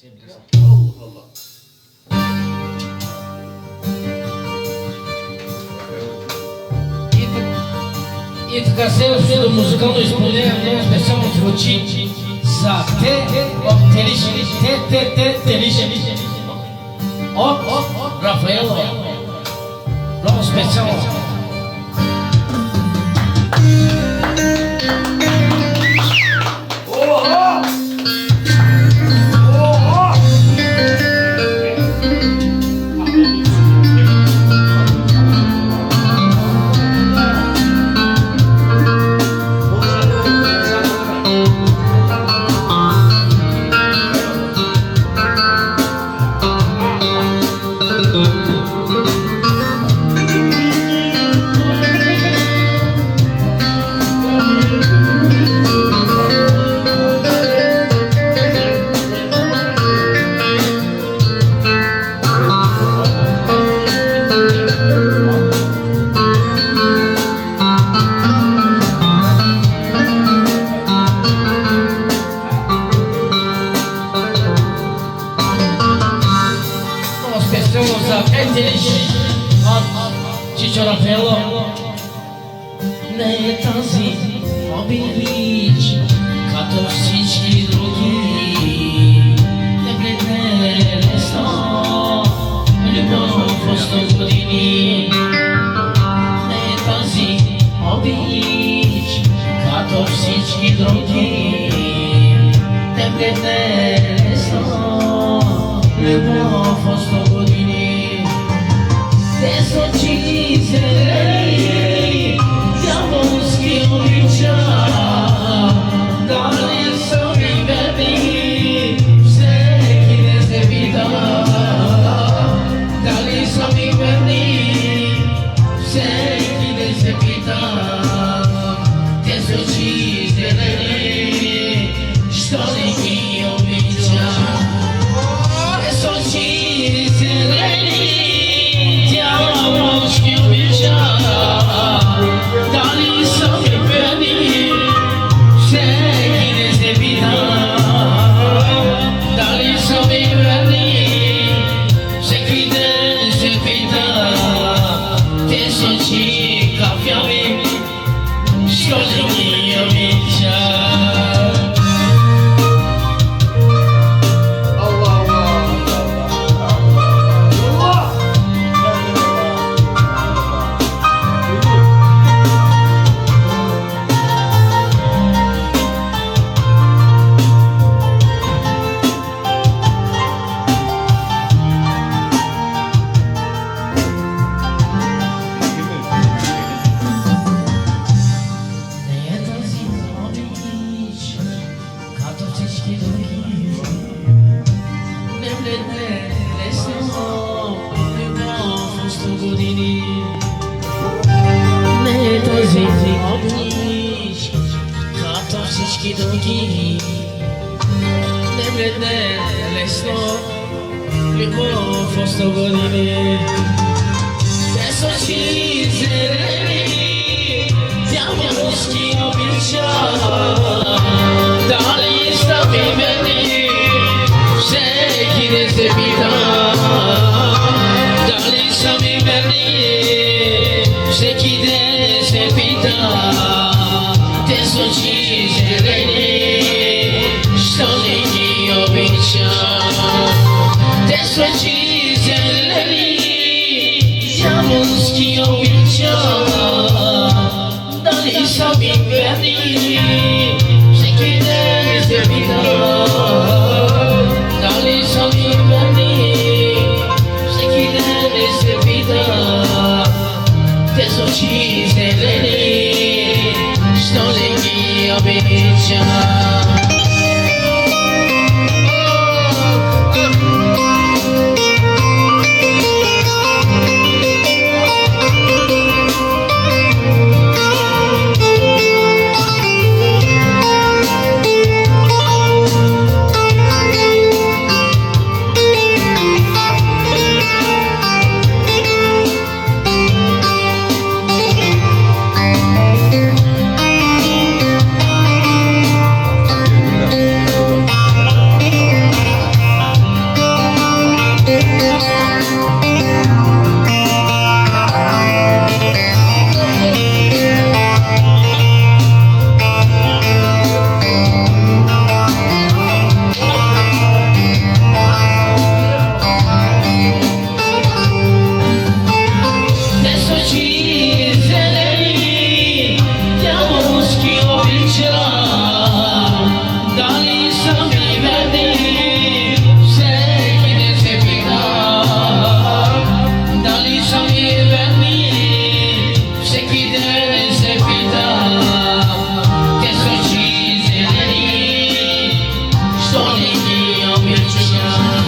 Allah Allah. И така следващото музикално изпълнение много специално звучи за Телише от Рафаело. Много специално. Чичо Рафаело не е тази обич, като всички други. Не бледне лесно, любов от 100 години. Не е тази обич, като всички други. Не бледне лесно, любов от 100 години. Те са очи зелени, дяволски обича, дали са ми верни, всеки не се пита. Дали са ми верни, всеки не се пита. Те са очи зелени, що ли ги обича? Те са очи зелени, дяволски обича, дали са ми верни, всеки не се пита. Дали са ми верни, всеки ден се пита. Те са очи кафяви, що ли ги обича? Всички други не бледне лесно, любов от 100 години. Те са очи зелени, дяволски обича, дали са ми верни, всеки не се пита. Дали са ми верни, всеки ден се пита. Те са очи зелени, що ли ги обича? Те са очи зелени, дяволски обича, дали са ми верни, всеки ден се пита. Дали са ми верни, всеки ден се пита. Те са очи зелени, що ли ги обича? linią mieć świat.